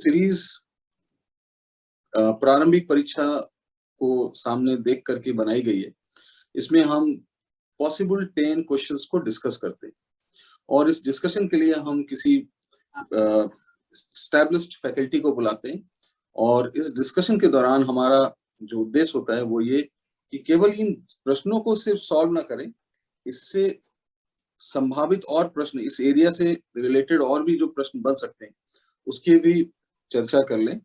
Series प्रारंभिक परीक्षा को सामने देख करके बनाई गई है। इसमें हम पॉसिबल 10 क्वेश्चंस को डिस्कस करते हैं और इस डिस्कशन के लिए हम किसी एस्टैब्लिश्ड फैकल्टी को बुलाते हैं और इस डिस्कशन के दौरान हमारा जो उद्देश्य होता है वो ये कि केवल इन प्रश्नों को सिर्फ सॉल्व ना करें, इससे संभावित और प्रश्न, इस एरिया से रिलेटेड और भी जो प्रश्न बन सकते हैं उसकी भी चर्चा कर लें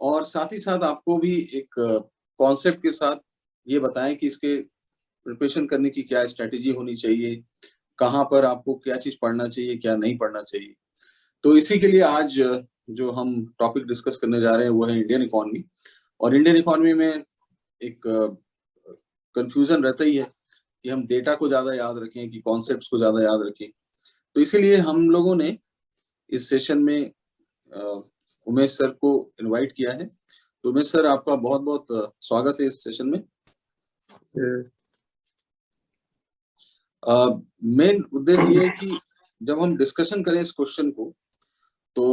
और साथ ही साथ आपको भी एक कॉन्सेप्ट के साथ ये बताएं कि इसके प्रिपरेशन करने की क्या स्ट्रेटेजी होनी चाहिए, कहाँ पर आपको क्या चीज पढ़ना चाहिए, क्या नहीं पढ़ना चाहिए। तो इसी के लिए आज जो हम टॉपिक डिस्कस करने जा रहे हैं वो है इंडियन इकोनॉमी। और इंडियन इकोनॉमी में एक कंफ्यूजन रहता ही है कि हम डेटा को ज्यादा याद रखें कि कॉन्सेप्ट्स को ज्यादा याद रखें। तो इसीलिए हम लोगों ने इस सेशन में उमेश सर को इनवाइट किया है। तो उमेश सर, आपका बहुत बहुत स्वागत है इस सेशन में। मेन उद्देश्य ये है कि जब हम डिस्कशन करें इस क्वेश्चन को तो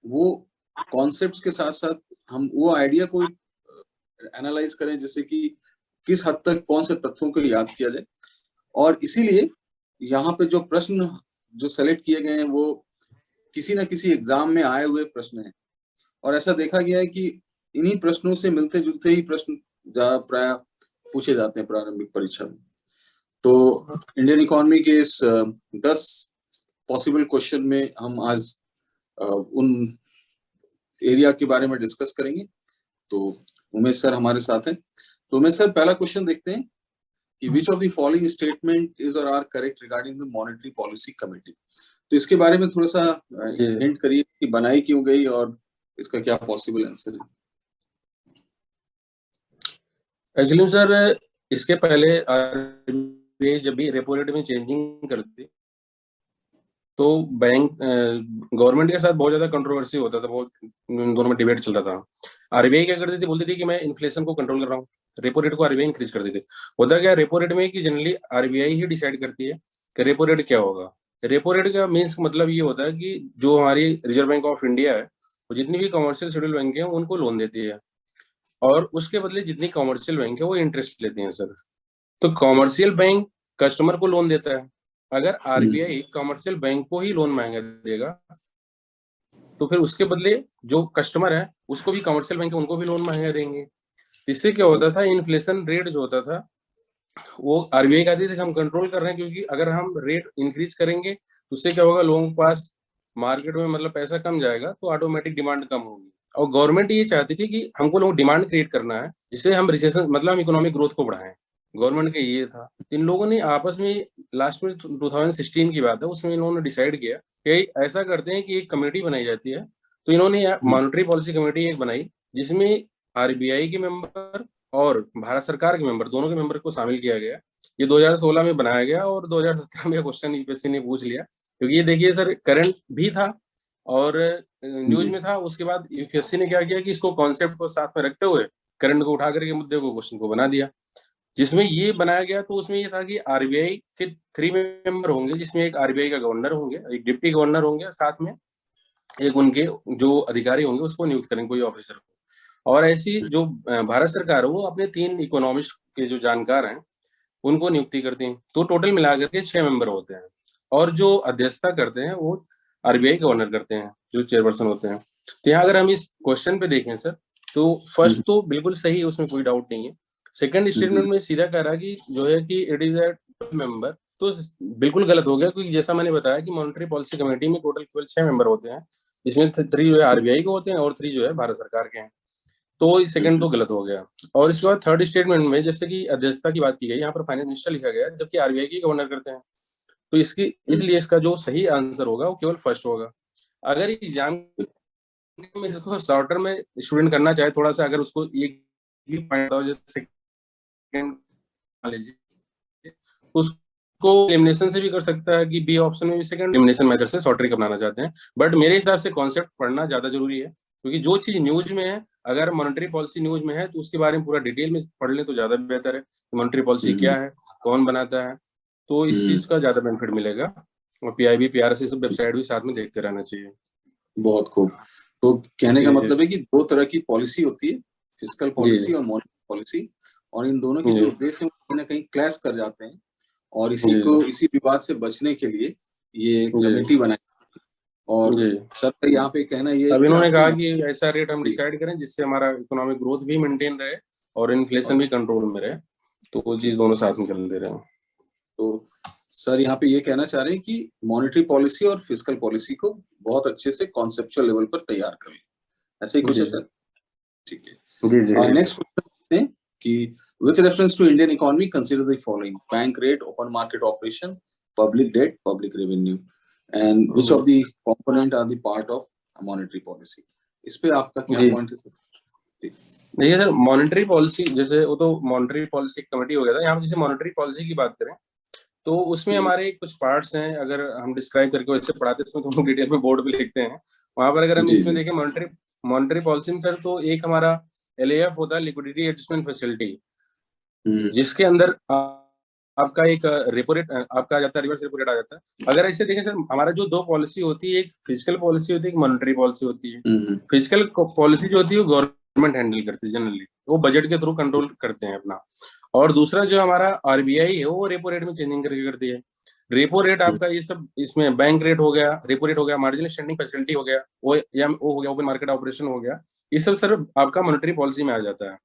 वो कॉन्सेप्ट्स के साथ साथ हम वो आइडिया को एनालाइज करें, जैसे कि किस हद तक कौन से तथ्यों को याद किया जाए। और इसीलिए यहाँ पे जो प्रश्न जो सेलेक्ट किए गए हैं वो किसी ना किसी एग्जाम में आए हुए प्रश्न हैं और ऐसा देखा गया है कि इन्हीं प्रश्नों से मिलते जुलते ही प्रश्न प्राय पूछे जाते हैं प्रारंभिक परीक्षा में। तो इंडियन इकोनॉमी के इस 10 पॉसिबल क्वेश्चन में हम आज उन एरिया के बारे में डिस्कस करेंगे। तो उमेश सर हमारे साथ हैं। तो उमेश सर, पहला क्वेश्चन देखते हैं कि which of the following statement is और are correct regarding the monetary policy committee. तो इसके बारे में थोड़ा सा हिंट करिए कि बनाई क्यों गई और इसका क्या पॉसिबल आंसर है। एक्चुअली सर, इसके पहले आरबीआई जब भी रेपो रेट में चेंजिंग करती तो बैंक गवर्नमेंट के साथ बहुत ज्यादा कंट्रोवर्सी होता था, बहुत दोनों में डिबेट चलता था। आरबीआई क्या करती थी, बोलती थी कि मैं इन्फ्लेशन को कंट्रोल कर रहा हूँ, रेपो रेट को आरबीआई इंक्रीज कर देती थी। होता क्या, रेपो रेट में कि जनरली आरबीआई ही डिसाइड करती है कि रेपो रेट क्या होगा। रेपो रेट का मीन्स मतलब ये होता है कि जो हमारी रिजर्व बैंक ऑफ इंडिया है वो जितनी भी कमर्शियल शेड्यूल बैंक है उनको लोन देती है और उसके बदले जितनी कमर्शियल बैंक है वो इंटरेस्ट लेती है सर। तो कमर्शियल बैंक कस्टमर को लोन देता है, अगर आरबीआई कमर्शियल बैंक को ही लोन महंगा देगा तो फिर उसके बदले जो कस्टमर है उसको भी कमर्शियल बैंक है उनको भी लोन महंगा देंगे। इससे क्या होता था, इन्फ्लेशन रेट जो होता था वो आरबीआई कहती थी कि हम कंट्रोल कर रहे हैं, क्योंकि अगर हम रेट इंक्रीज करेंगे तो उससे क्या होगा, लोगों के पास मार्केट में मतलब पैसा कम जाएगा तो ऑटोमेटिक डिमांड कम होगी। और गवर्नमेंट ये चाहती थी कि हमको लोग डिमांड क्रिएट करना है जिससे हम रिसेशन मतलब हम इकोनॉमिक ग्रोथ को बढ़ाएं। गवर्नमेंट का ये था। इन लोगों ने आपस में लास्ट में 2016 की बात है, उसमें इन्होंने डिसाइड किया कि ऐसा करते हैं कि एक कमेटी बनाई जाती है। तो इन्होंने मॉनेटरी पॉलिसी कमेटी एक बनाई जिसमें आरबीआई के मेंबर और भारत सरकार के मेंबर, दोनों के मेंबर को शामिल किया गया। ये 2016 में बनाया गया और 2017 में क्वेश्चन यूपीएससी ने पूछ लिया, क्योंकि ये देखिए सर करंट भी था और न्यूज में था। उसके बाद यूपीएससी ने क्या किया कि इसको कॉन्सेप्ट को साथ में रखते हुए करंट को उठा करके मुद्दे को, क्वेश्चन को बना दिया, जिसमें ये बनाया गया। तो उसमें ये था कि आरबीआई के 3 मेंबर होंगे, जिसमें एक आरबीआई का गवर्नर होंगे, एक डिप्टी गवर्नर होंगे, साथ में एक उनके जो अधिकारी होंगे उसको नियुक्त करेंगे, कोई ऑफिसर। और ऐसी जो भारत सरकार है वो अपने 3 इकोनॉमिस्ट के जो जानकार हैं उनको नियुक्ति करती हैं। तो टोटल मिलाकर के 6 मेंबर होते हैं और जो अध्यक्षता करते हैं वो आरबीआई गवर्नर करते हैं, जो चेयरपर्सन होते हैं। तो यहाँ अगर हम इस क्वेश्चन पे देखें सर, तो फर्स्ट तो बिल्कुल सही है, उसमें कोई डाउट नहीं है। सेकंड स्टेटमेंट में सीधा कह रहा है कि जो है कि इट इज ए मेंबर, तो बिल्कुल गलत हो गया, क्योंकि जैसा मैंने बताया कि मॉनेटरी पॉलिसी कमेटी में टोटल केवल 6 मेंबर होते हैं, जिसमें 3 जो है आरबीआई के होते हैं और 3 जो है भारत सरकार के हैं। तो सेकंड तो गलत हो गया। और इसके बाद थर्ड स्टेटमेंट में जैसे कि अध्यक्षता की बात की गई, यहाँ पर फाइनेंस मिनिस्टर लिखा गया जबकि आरबीआई की गवर्नर करते हैं। तो इसकी इसलिए इसका जो सही आंसर होगा वो केवल फर्स्ट होगा। अगर एग्जाम में इसको शॉर्टर में स्टूडेंट करना चाहे थोड़ा सा, अगर उसको एक भी पॉइंट हो जैसे सेकंड लीजिए, उसको एलिमिनेशन से भी कर सकता है कि बी ऑप्शन में भी सेकंड एलिमिनेशन मेथड से शॉर्ट ट्रिक अपनाना चाहते हैं। बट मेरे हिसाब से कॉन्सेप्ट पढ़ना ज्यादा जरूरी है, क्योंकि जो चीज न्यूज में है, अगर मॉनेटरी पॉलिसी न्यूज में है तो उसके बारे में पूरा डिटेल में पढ़ ले तो ज्यादा बेहतर है। मॉनेटरी पॉलिसी क्या है, कौन बनाता है, तो इस चीज का ज्यादा बेनिफिट मिलेगा। और पीआईबी पीआरसी सब वेबसाइट भी साथ में देखते रहना चाहिए। बहुत खूब। तो कहने का जी, मतलब है कि दो तरह की पॉलिसी होती है, फिस्कल जी, पॉलिसी जी, और मॉनेटरी पॉलिसी, और इन दोनों के जो जी, उद्देश्य हैं वो कहीं ना कहीं क्लैश कर जाते हैं, और जी, इसी विवाद से बचने के लिए ये जी, कमेटी बनाई। और जी। सर का यहाँ पे कहना ये है अब कि इन्होंने आपको कहा यहाँ कि ऐसा रेट हम जी डिसाइड करें जिससे हमारा इकोनॉमिक ग्रोथ भी मेंटेन रहे और इन्फ्लेशन और भी कंट्रोल में रहे, तो वो ओके, चीज दोनों साथ में चल दे रहे हैं। तो सर यहाँ पे ये कहना चाह रहे हैं कि मॉनेटरी पॉलिसी और फिस्कल पॉलिसी को बहुत अच्छे से कॉन्सेप्चुअल लेवल पर तैयार कर लें, ऐसे ही कुछ जी, है सर? ठीक जी, जी, है। जी, नेक्स्ट क्वेश्चन है कि with reference to Indian economy, consider the following: bank rate, open market operation, public debt, public revenue, and which ji, of the component are the part of a monetary policy? इस पे आपका क्या जी। Point है sir? देखिए sir, monetary policy जैसे वो तो monetary policy committee हो गया था, यहाँ पे जैसे मॉनेटरी पॉलिसी की बात करें तो उसमें जी हमारे कुछ पार्ट्स हैं, अगर हम डिस्क्राइब करके वैसे पढ़ाते हैं इसमें तो हम डिटेल में बोर्ड पे लिखते हैं। वहां पर अगर हम जी इसमें जी। देखें मॉनेटरी मॉनेटरी पॉलिसी में सर, तो एक हमारा एलएएफ होता है, लिक्विडिटी एडजस्टमेंट फैसिलिटी, हम्म जिसके अंदर आपका एक रेपो रेट आपका आ जाता है, रिवर्स रेपो रेट आ जाता है। अगर ऐसे देखें सर, हमारा जो दो पॉलिसी होती है, एक फिजिकल पॉलिसी होती है, एक मॉनेटरी पॉलिसी होती है। हम्म फिजिकल पॉलिसी जो होती है वो गवर्नमेंट हैंडल करती है जनरली, वो बजट के थ्रू कंट्रोल करते हैं अपना। और दूसरा जो हमारा आरबीआई है वो रेपो रेट में चेंजिंग करके करती है। रेपो रेट हम्म आपका ये सब इसमें बैंक रेट हो गया, रेपो रेट हो गया, मार्जिनल स्टैंडिंग फैसिलिटी हो गया, वो या वो हो गया, ओपन मार्केट ऑपरेशन हो गया, ये सब सर आपका मॉनेटरी पॉलिसी में आ जाता है।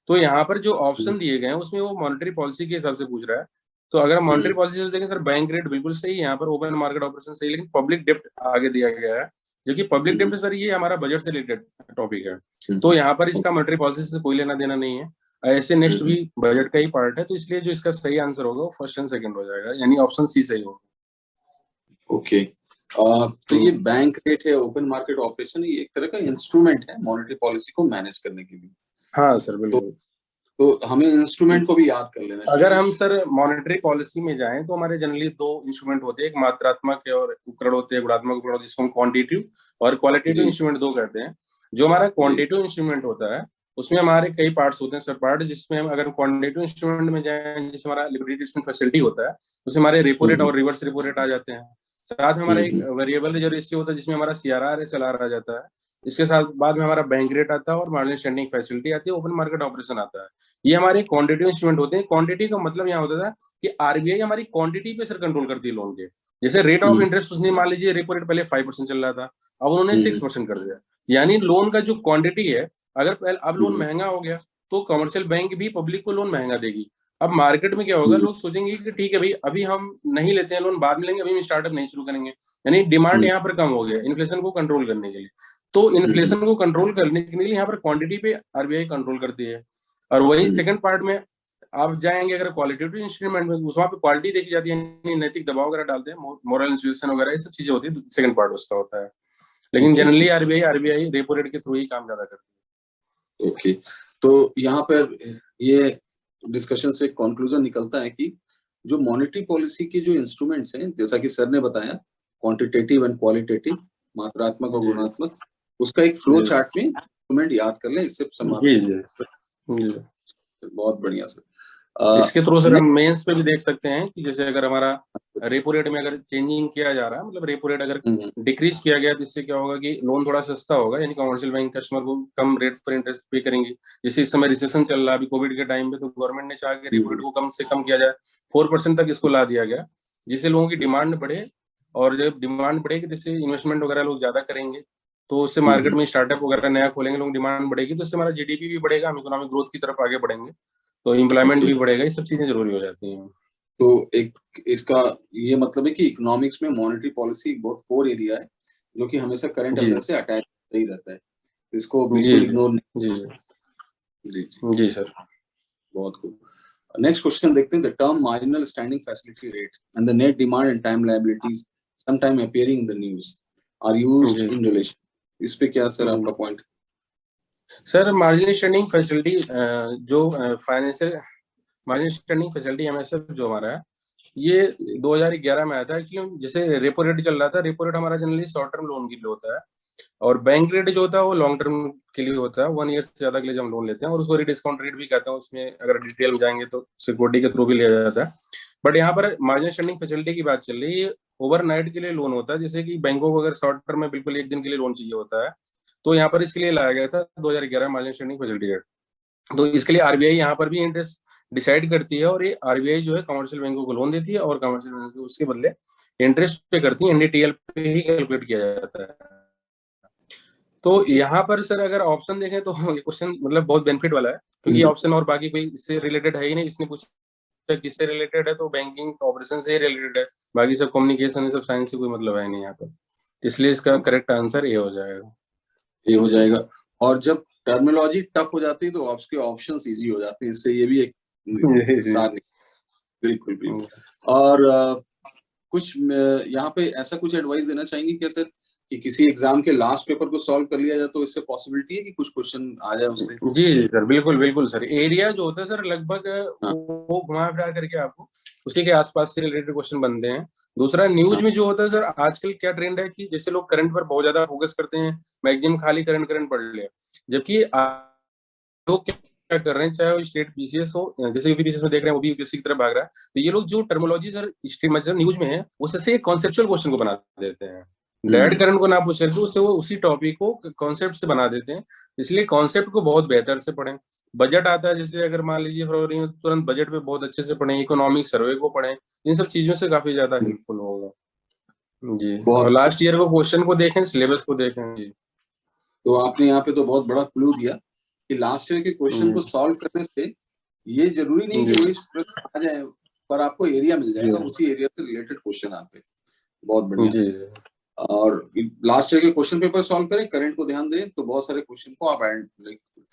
तो यहाँ पर जो ऑप्शन दिए गए हैं उसमें वो मॉनेटरी पॉलिसी के हिसाब से पूछ रहा है। तो अगर मॉनेटरी हम्म पॉलिसी से देखें सर, बैंक रेट बिल्कुल सही है, यहाँ पर ओपन मार्केट ऑपरेशन सही है, लेकिन पब्लिक डेप्ट आगे दिया गया है, जो कि पब्लिक हम्म डेप्ट सर ये हमारा बजट से रिलेटेड टॉपिक है। तो हम्म यहाँ पर इसका मॉनेटरी पॉलिसी से कोई लेना देना नहीं है। ऐसे नेक्स्ट भी हम्म बजट का ही पार्ट है, तो इसलिए जो इसका सही आंसर होगा वो फर्स्ट एंड सेकंड हो जाएगा, यानी ऑप्शन सी सही होगा। ओके। तो ये बैंक रेट है, ओपन मार्केट ऑपरेशन है, ये एक तरह का इंस्ट्रूमेंट है मॉनेटरी पॉलिसी को मैनेज करने के लिए। हाँ सर, तो बिल्कुल। हमें इंस्ट्रूमेंट को भी याद कर लेना अगर चाहिए। हम सर मॉनेटरी पॉलिसी में जाएं तो हमारे जनरली दो इंस्ट्रूमेंट होते हैं, एक मात्रात्मक और उपकरण होते हैं, गुणात्मक उपकरण, जिसको हम क्वांटिटिव और क्वालिटेटिव जी इंस्ट्रूमेंट दो कहते हैं। जो हमारा जी। क्वांटिटिव इंस्ट्रूमेंट होता है उसमें हमारे कई पार्ट्स होते हैं सब पार्ट, जिसमें हम अगर क्वांटिटिव इंस्ट्रूमेंट में जाएं, जिसमें हमारा लिक्विडिटी फैसिलिटी होता है, उसमें हमारे रेपो रेट हम्म और रिवर्स रेपो रेट आ जाते हैं। साथ में हमारा एक हम्म वेरिएबल रिजर्व रेशियो होता है, जिसमें हमारा सीआरआर एसएलआर आ जाता है। इसके साथ बाद में हमारा बैंक रेट आता है और मार्जिनल स्टैंडिंग फैसिलिटी आती है, ओपन मार्केट ऑपरेशन आता है। ये हमारे क्वांटिटिव इंस्ट्रूमेंट होते हैं। क्वांटिटी का मतलब यहाँ होता था कि आरबीआई हमारी क्वांटिटी पे सर कंट्रोल करती है लोन के। जैसे रेट ऑफ हम्म इंटरेस्ट उसने मान लीजिए रेपो रेट पहले 5% चल रहा था, अब उन्होंने हम्म 6% कर दिया, यानी लोन का जो क्वांटिटी है, अगर पहले अब लोन हम्म महंगा हो गया तो कमर्शियल बैंक भी पब्लिक को लोन महंगा देगी। अब मार्केट में क्या होगा, हम्म लोग सोचेंगे कि ठीक है भाई, अभी हम नहीं लेते हैं लोन, बाद में लेंगे, अभी हम स्टार्टअप नहीं शुरू करेंगे, यानी डिमांड हम्म यहाँ पर कम हो गया इन्फ्लेशन को कंट्रोल करने के लिए। तो हम्म इन्फ्लेशन को कंट्रोल करने के लिए यहाँ पर क्वांटिटी पे आरबीआई कंट्रोल करती है। और वही हम्म सेकंड पार्ट में आप जाएंगे, अगर क्वालिटेटिव इंस्ट्रूमेंट में, उस वहाँ पे क्वालिटी देखी जाती है, यानी नैतिक दबाव वगैरह डालते हैं, मोरल इंस्टीट्यूशन वगैरह, ये सब चीजें होती है, सेकंड पार्ट उसका होता है। लेकिन okay generally RBI RBI repo rate के थ्रू ही काम ज्यादा करती ओके। तो यहाँ पर ये डिस्कशन से कंक्लूजन निकलता है कि जो मॉनेटरी पॉलिसी के जो इंस्ट्रूमेंट्स हैं, जैसा कि सर ने बताया, क्वांटिटेटिव एंड क्वालिटेटिव, मात्रात्मक और है। जी, गुणात्मक, उसका एक फ्लो जी, चार्ट में इंस्ट्रूमेंट याद कर लें, इससे जी, समाप्त। जी, जी। बहुत बढ़िया सर। इसके थ्रू सर हम नेक्स्ट। मेंस पे भी देख सकते हैं कि जैसे अगर हमारा रेपो रेट में अगर चेंजिंग किया जा रहा है, मतलब रेपो रेट अगर डिक्रीज किया गया, तो इससे क्या होगा कि लोन थोड़ा सस्ता होगा, यानी कमर्शियल बैंक कस्टमर को कम रेट पर इंटरेस्ट पे करेंगे। जैसे इस समय रिसेशन चल रहा है, अभी कोविड के टाइम पे, तो गवर्नमेंट ने चाहा कि रेपो रेट को कम से कम किया जाए, 4% तक इसको ला दिया गया, जिससे लोगों की डिमांड बढ़े। और जब डिमांड बढ़ेगी तो इससे इन्वेस्टमेंट वगैरह लोग ज्यादा करेंगे, तो उससे मार्केट में स्टार्टअप वगैरह नया खोलेंगे, लोग डिमांड बढ़ेगी, तो इससे हमारा जीडीपी भी बढ़ेगा, हम इकोनॉमिक ग्रोथ की तरफ आगे बढ़ेंगे, तो एम्प्लॉयमेंट ओके। भी बढ़ेगा, ये सब चीजें जरूरी हो जाती हैं। तो एक इसका ये मतलब है कि इकोनॉमिक्स में मॉनेटरी पॉलिसी एक बहुत कोर एरिया है, जो कि हमेशा करंट जी, अफेयर से अटैच ही रहता है, इसको जी, बिल्कुल इग्नोर नहीं। जी, जी जी। जी सर। बहुत खूब। नेक्स्ट क्वेश्चन देखते हैं। The term marginal standing facility rate and the net demand and time liabilities sometime appearing in the news are used जी, इन रिलेशन। इस पे क्या सर आपका point? Sir marginal standing facility जो financial marginal standing facility MSF जो हमारा है, ये जी 2011 में आया था। एक्चुअली जैसे रेपो रेट चल रहा था, रेपो रेट हमारा जनरली शॉर्ट टर्म लोन के लिए होता है, और बैंक रेट जो होता है वो लॉन्ग टर्म के लिए होता है, 1 ईयर से ज्यादा के लिए जब हम लोन लेते हैं, और उसको डिस्काउंट रेट भी कहते हैं, उसमें अगर डिटेल में जाएंगे तो सिक्योरिटी के थ्रू भी लिया जाता है। बट यहाँ पर मार्जिनल स्टैंडिंग फैसिलिटी की बात चल रही है, ये ओवरनाइट के लिए लोन होता है, जैसे कि बैंकों को अगर शॉर्ट टर्म में बिल्कुल एक दिन के लिए लोन चाहिए होता है, तो यहाँ पर इसके लिए लाया गया था 2011 मार्जिनल स्टैंडिंग फैसिलिटी एक्ट। तो इसके लिए आरबीआई यहाँ पर भी इंटरेस्ट डिसाइड करती है, और ये आरबीआई जो है कमर्शियल बैंकों को लोन देती है, और कमर्शियल बैंक उसके बदले इंटरेस्ट पे करती है, एनडीटीएल पे ही कैलकुलेट किया जाता है। तो यहाँ पर सर अगर ऑप्शन देखें तो ये क्वेश्चन मतलब बहुत बेनिफिट वाला है, क्योंकि ऑप्शन और बाकी कोई इससे रिलेटेड है ही नहीं। इसने पूछा किससे रिलेटेड है, तो बैंकिंग ऑपरेशन से ही रिलेटेड है, बाकी सब कम्युनिकेशन सब साइंस से कोई मतलब है नहीं यहाँ तो इसलिए इसका करेक्ट आंसर ए हो जाएगा। ये हो जाएगा। और जब टर्मिनोलॉजी टफ हो जाती है तो आपके ऑप्शंस इजी हो जाते हैं, इससे ये भी एक साथ। बिल्कुल बिल्कुल। और कुछ यहाँ पे ऐसा कुछ एडवाइस देना चाहेंगे क्या सर, कि किसी एग्जाम के लास्ट पेपर को सॉल्व कर लिया जाए तो इससे पॉसिबिलिटी है कि कुछ क्वेश्चन आ जाए उससे? जी जी सर, बिल्कुल बिल्कुल सर। एरिया जो होता है सर लगभग वो घुमा फिरा करके आपको उसी के आसपास से रिलेटेड क्वेश्चन बनते हैं। दूसरा न्यूज में जो होता है सर, आजकल क्या ट्रेंड है कि जैसे लोग करंट पर बहुत ज्यादा फोकस करते हैं, मैक्सिमम खाली करंट करंट पढ़ ले, जबकि लोग क्या कर रहे हैं, चाहे वो स्टेट पीसीएस हो, जैसे यूपी पीसीएस में देख रहे हैं वो भी यूपीएससी की तरफ भाग रहा है, तो ये लोग जो टर्मिनोलॉजी सर स्टेट मतलब न्यूज में है उससे कॉन्सेप्चुअल क्वेश्चन को बना देते हैं, डायरेक्ट करंट को ना पूछ करके उससे वो उसी टॉपिक को कॉन्सेप्ट से बना देते हैं। इसलिए कॉन्सेप्ट को बहुत बेहतर से पढ़ें। बजट आता है जैसे अगर मान लीजिए फरवरी में, तुरंत बजट पे बहुत अच्छे से पढ़ें, इकोनॉमिक सर्वे को पढ़ें, इन सब चीजों से काफी ज्यादा हेल्पफुल होगा जी। और बहुत। लास्ट ईयर को क्वेश्चन को देखें, सिलेबस को देखें जी। तो आपने यहाँ पे तो बहुत बड़ा क्लू दिया कि लास्ट ईयर के क्वेश्चन को सॉल्व करने से ये जरूरी नहीं कि वही प्रश्न आ जाए, पर आपको एरिया मिल जाएगा, उसी एरिया से रिलेटेड क्वेश्चन आते हैं। बहुत बढ़िया। और लास्ट ईयर के क्वेश्चन पेपर सॉल्व करें, करंट को ध्यान दें, तो बहुत सारे क्वेश्चन को आप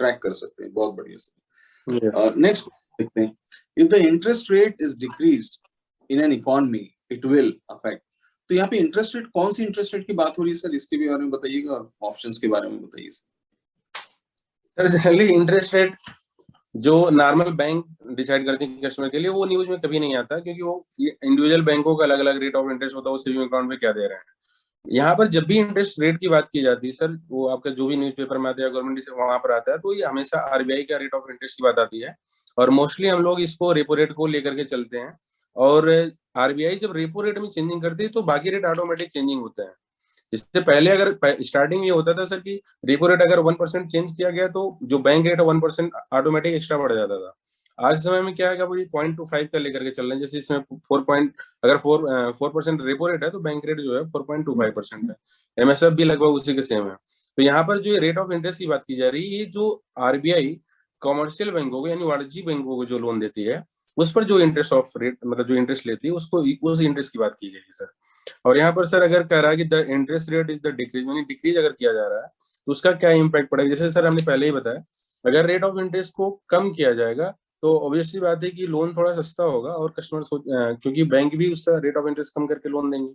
ट्रैक कर सकते हैं। बहुत बढ़िया से। नेक्स्ट देखते हैं, if the interest rate is decreased in an economy it will affect. तो यहाँ पे इंटरेस्ट रेट, कौन सी इंटरेस्ट रेट की बात हो रही है सर, इसके भी बारे में बताइएगा, और ऑप्शंस के बारे में बताइए सर। जनरली इंटरेस्ट रेट जो नॉर्मल बैंक डिसाइड करती है कस्टमर के लिए, वो न्यूज में कभी नहीं आता, क्योंकि वो इंडिविजुअल बैंकों का अलग अलग रेट ऑफ इंटरेस्ट होता है, वो सेविंग अकाउंट में क्या दे रहे हैं। यहाँ पर जब भी इंटरेस्ट रेट की बात की जाती है सर, वो आपका जो भी न्यूज़पेपर में आता है, गवर्नमेंट से वहां पर आता है, तो ये हमेशा आरबीआई का रेट ऑफ इंटरेस्ट की बात आती है, और मोस्टली हम लोग इसको रेपो रेट को लेकर के चलते हैं। और आरबीआई जब रेपो रेट में चेंजिंग करती है तो बाकी रेट ऑटोमेटिक चेंजिंग होते हैं। इससे पहले अगर स्टार्टिंग में होता था सर कि रेपो रेट अगर 1% चेंज किया गया तो जो बैंक रेट है 1% ऑटोमेटिक एक्स्ट्रा बढ़ जाता था। आज समय में क्या है कि वो 0.25 का लेकर के चल रहे हैं, जैसे इसमें 4% रेपो रेट है तो बैंक रेट जो है 4.25% है। एमएसएफ भी लगभग उसी के सेम है। तो यहाँ पर जो रेट ऑफ इंटरेस्ट की बात की जा रही है, ये जो आरबीआई कॉमर्शियल बैंकों को यानी वाणिज्यिक बैंकों को जो लोन देती है उस पर जो इंटरेस्ट ऑफ रेट मतलब जो इंटरेस्ट लेती है उसको उस इंटरेस्ट की बात की गई है सर। और यहाँ पर सर अगर कह रहा है कि the interest rate is the decrease, यानी डिक्रीज अगर किया जा रहा है तो उसका क्या इम्पैक्ट पड़ेगा, जैसे सर हमने पहले ही बताया, अगर रेट ऑफ इंटरेस्ट को कम किया जाएगा तो ऑब्वियसली बात है कि लोन थोड़ा सस्ता होगा, और कस्टमर क्योंकि बैंक भी उसका रेट ऑफ इंटरेस्ट कम करके लोन देंगे,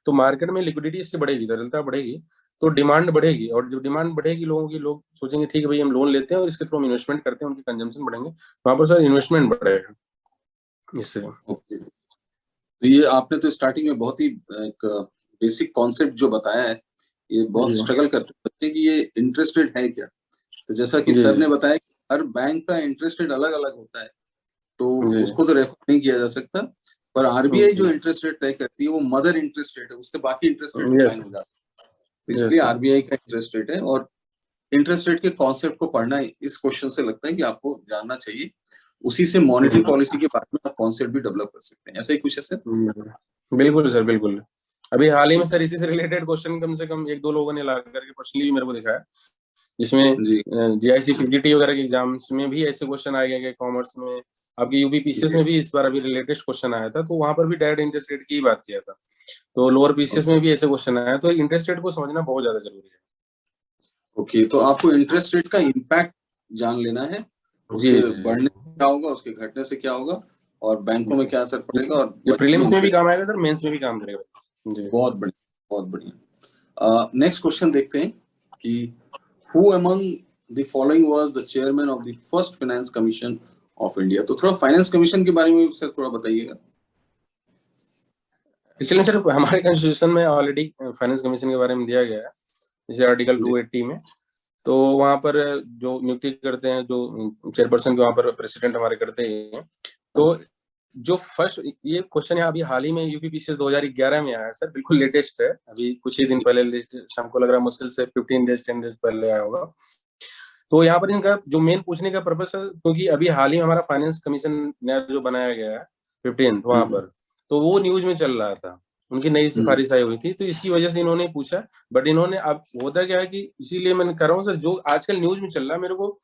तो मार्केट में लिक्विडिटी इससे बढ़ेगी, तरलता बढ़ेगी, तो डिमांड बढ़ेगी, और जब डिमांड बढ़ेगी लोगों की, लोग सोचेंगे ठीक है भाई हम लोन लेते हैं और इसके थ्रू हम इन्वेस्टमेंट करते हैं, उनकी कंजम्पशन बढ़ेंगे, वहां पर सर इन्वेस्टमेंट बढ़ेगा इससे। तो ये आपने तो स्टार्टिंग में बहुत ही एक बेसिक कॉन्सेप्ट जो बताया है, ये बहुत स्ट्रगल करते हैं बच्चे कि ये इंटरेस्ट रेट है क्या। तो जैसा कि सर ने बताया कि हर बैंक का इंटरेस्ट रेट अलग अलग होता है, तो उसको तो रेफर नहीं किया जा सकता, पर आरबीआई जो इंटरेस्ट रेट तय करती है वो मदर इंटरेस्ट रेट है, उससे बाकी इंटरेस्ट रेट डिफाइन हो जाता है। तो इसलिए आरबीआई का इंटरेस्ट रेट है, और इंटरेस्ट रेट के कॉन्सेप्ट को पढ़ना इस क्वेश्चन से लगता है कि आपको जानना चाहिए, उसी से मॉनेटरी पॉलिसी के बारे में आप कॉन्सेप्ट भी डेवलप कर सकते हैं। ऐसा ही कुछ है सर? बिल्कुल सर, बिल्कुल। अभी हाल ही में सर इसी से रिलेटेड क्वेश्चन कम से कम 1-2 लोगों ने ला करके पर्सनली मेरे को दिखाया, जिसमें जीआईसी पीजीटी वगैरह के एग्जाम्स में भी ऐसे क्वेश्चन आए गए, कॉमर्स में, आपके यूपी पीसीएस में भी इस बार अभी लेटेस्ट क्वेश्चन आया था, तो वहां पर भी डायरेक्ट इंटरेस्ट रेट की ही बात किया था, तो लोअर पीसीएस में भी ऐसे क्वेश्चन आया, तो इंटरेस्ट रेट को समझना बहुत ज्यादा जरूरी है। ओके, तो आपको इंटरेस्ट रेट का इम्पैक्ट जान लेना है, उसके बढ़ने से क्या होगा, उसके घटने से क्या होगा, और बैंकों में क्या असर पड़ेगा, और ये प्रीलिम्स में भी काम आएगा सर, मेंस में भी काम करेगा जी। बहुत बढ़िया, बहुत बढ़िया। नेक्स्ट क्वेश्चन देखते हैं कि who among the following was the chairman of the first finance commission of India. तो थोड़ा फाइनेंस कमीशन के बारे में सर थोड़ा बताइएगा। एक्चुअली सर हमारे कॉन्स्टिट्यूशन में ऑलरेडी फाइनेंस कमीशन के बारे में दिया गया है, जैसे आर्टिकल 280 में, तो वहां पर जो नियुक्ति करते हैं, जो चेयरपर्सन के वहां पर प्रेसिडेंट हमारे करते हैं, तो जो फर्स्ट ये क्वेश्चन है अभी हाल ही में यूपीपीसीएस 2011 में आया है सर, बिल्कुल लेटेस्ट है, अभी कुछ ही दिन पहले, लेटेस्ट हमको लग रहा है मुश्किल से 15 डेज 10 डेज पहले आया होगा। तो यहाँ पर इनका जो मेन पूछने का पर्पस है, क्योंकि अभी हाल ही में हमारा फाइनेंस कमीशन नया जो बनाया गया है 15th वहां पर, तो वो न्यूज में चल रहा था, उनकी नई सिफारिश आई हुई थी, तो इसकी वजह से इन्होंने पूछा। बट इन्होंने, अब होता क्या है कि इसीलिए मैंने कर रहा हूँ सर, जो आजकल न्यूज में चल रहा है मेरे को